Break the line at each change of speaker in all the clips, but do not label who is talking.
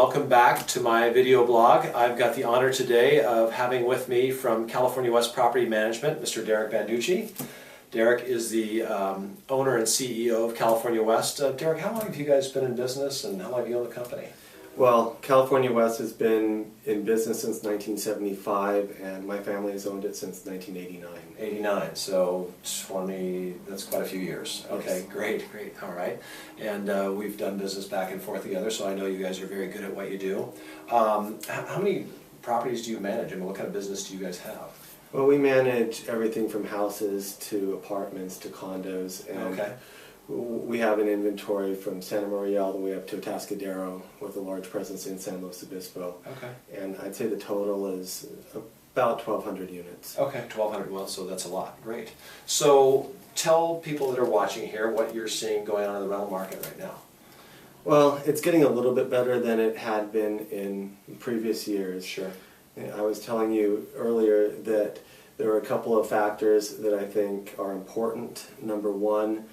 welcome back to my video blog. I've got the honor today of having with me from California West Property Management, Mr. Derek Banducci. Derek is the owner and CEO of California West. Derek, how long have you guys been in business and how long have you owned the company?
Well, California West has been in business since 1975 and my family has owned it since 1989.
89, so 20, that's quite a few years. Okay, yes. Great, all right. And we've done business back and forth together, so I know you guys are very good at what you do. How many properties do you manage? I mean, what kind of business do you guys have?
Well, we manage everything from houses to apartments to condos. And okay. We have an inventory from Santa Maria all the way up to Atascadero with a large presence in San Luis Obispo. Okay. And I'd say the total is about 1,200 units.
Okay, 1,200, well, so that's a lot. Great. So tell people that are watching here what you're seeing going on in the rental market right now.
Well, it's getting a little bit better than it had been in previous years. Sure. I was telling you earlier that there are a couple of factors that I think are important. Number one,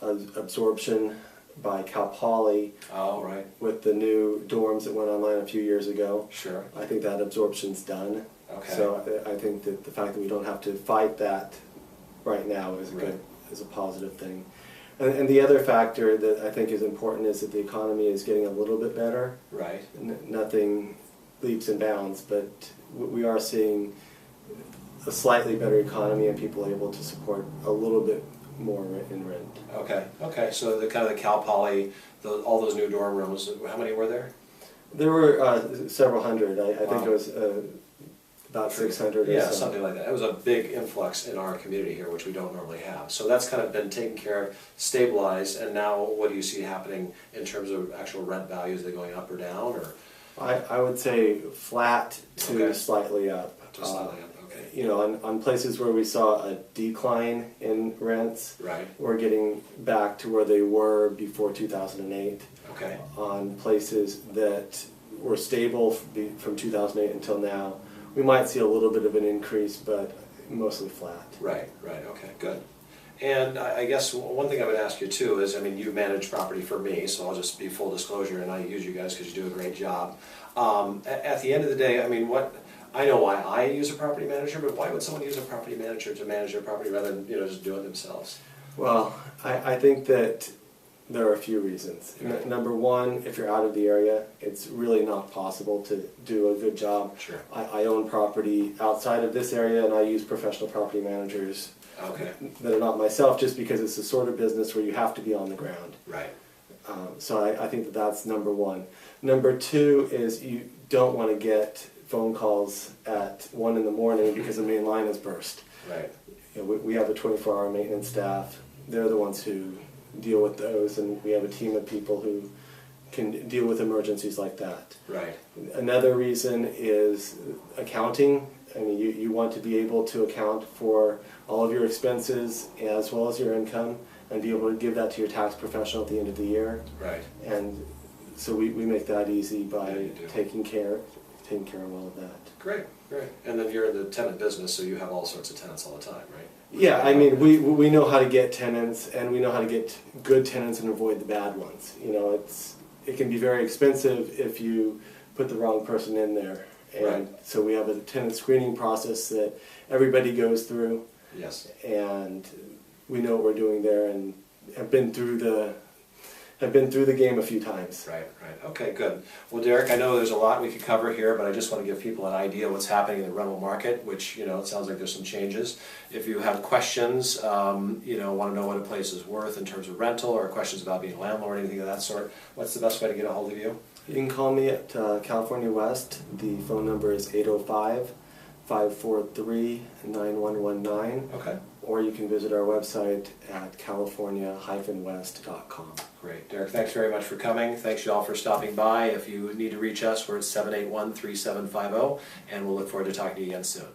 absorption by Cal Poly.
Oh, right.
With the new dorms that went online a few years ago.
Sure.
I think that absorption's done.
Okay.
So I think that the fact that we don't have to fight that right now is
right.
is a positive thing. And the other factor that I think is important is that the economy is getting a little bit better. Right. Nothing leaps and bounds, but we are seeing a slightly better economy and people are able to support a little bit more in rent.
Okay, okay. So the kind of the Cal Poly, all those new dorm rooms, how many were there?
There were several hundred. I think it was about 600 or
yeah,
so.
Something like that. It was a big influx in our community here, which we don't normally have. So that's kind of been taken care of, stabilized, and now what do you see happening in terms of actual rent values? Are they going up or down? Or
I would say flat to
okay.
Slightly up.
To slightly up. Okay.
You know, on places where we saw a decline in rents, right. We're getting back to where they were before 2008. Okay. On places that were stable from 2008 until now, we might see a little bit of an increase, but mostly flat.
Right, right, okay, good. And I guess one thing I would ask you too is, I mean, you manage property for me, so I'll just be full disclosure, and I use you guys because you do a great job. At the end of the day, I mean, I know why I use a property manager, but why would someone use a property manager to manage their property rather than just do it themselves? Well,
I think that there are a few reasons. Okay. Number one, if you're out of the area, it's really not possible to do a good job. Sure. I own property outside of this area, and I use professional property managers okay. that are not myself, just because it's the sort of business where you have to be on the ground. Right. So I think that that's number one. Number two is you don't want to get phone calls at 1 in the morning because the main line has burst. Right. You know, we have a 24-hour maintenance staff. They're the ones who deal with those, and we have a team of people who can deal with emergencies like that. Right. Another reason is accounting. I mean, you want to be able to account for all of your expenses as well as your income and be able to give that to your tax professional at the end of the year. Right. And so we make that easy by taking care of all of that. Great, great. And then you're in the tenant business, so you have all sorts of tenants all the time, right? Yeah, I mean, we know how to get tenants, and we know how to get good tenants and avoid the bad ones. You know, it can be very expensive if you put the wrong person in there. And right. So we have a tenant screening process that everybody goes through. Yes. And we know what we're doing there, and have been through the game a few times. Right, right. Okay, good. Well, Derek, I know there's a lot we could cover here, but I just want to give people an idea of what's happening in the rental market, which, you know, it sounds like there's some changes. If you have questions, you know, want to know what a place is worth in terms of rental, or questions about being a landlord, anything of that sort, what's the best way to get a hold of you? You can call me at California West. The phone number is 805-543-9119. Okay. Or you can visit our website at california-west.com. Great. Derek, thanks very much for coming. Thanks you all for stopping by. If you need to reach us, we're at 781-3750, and we'll look forward to talking to you again soon.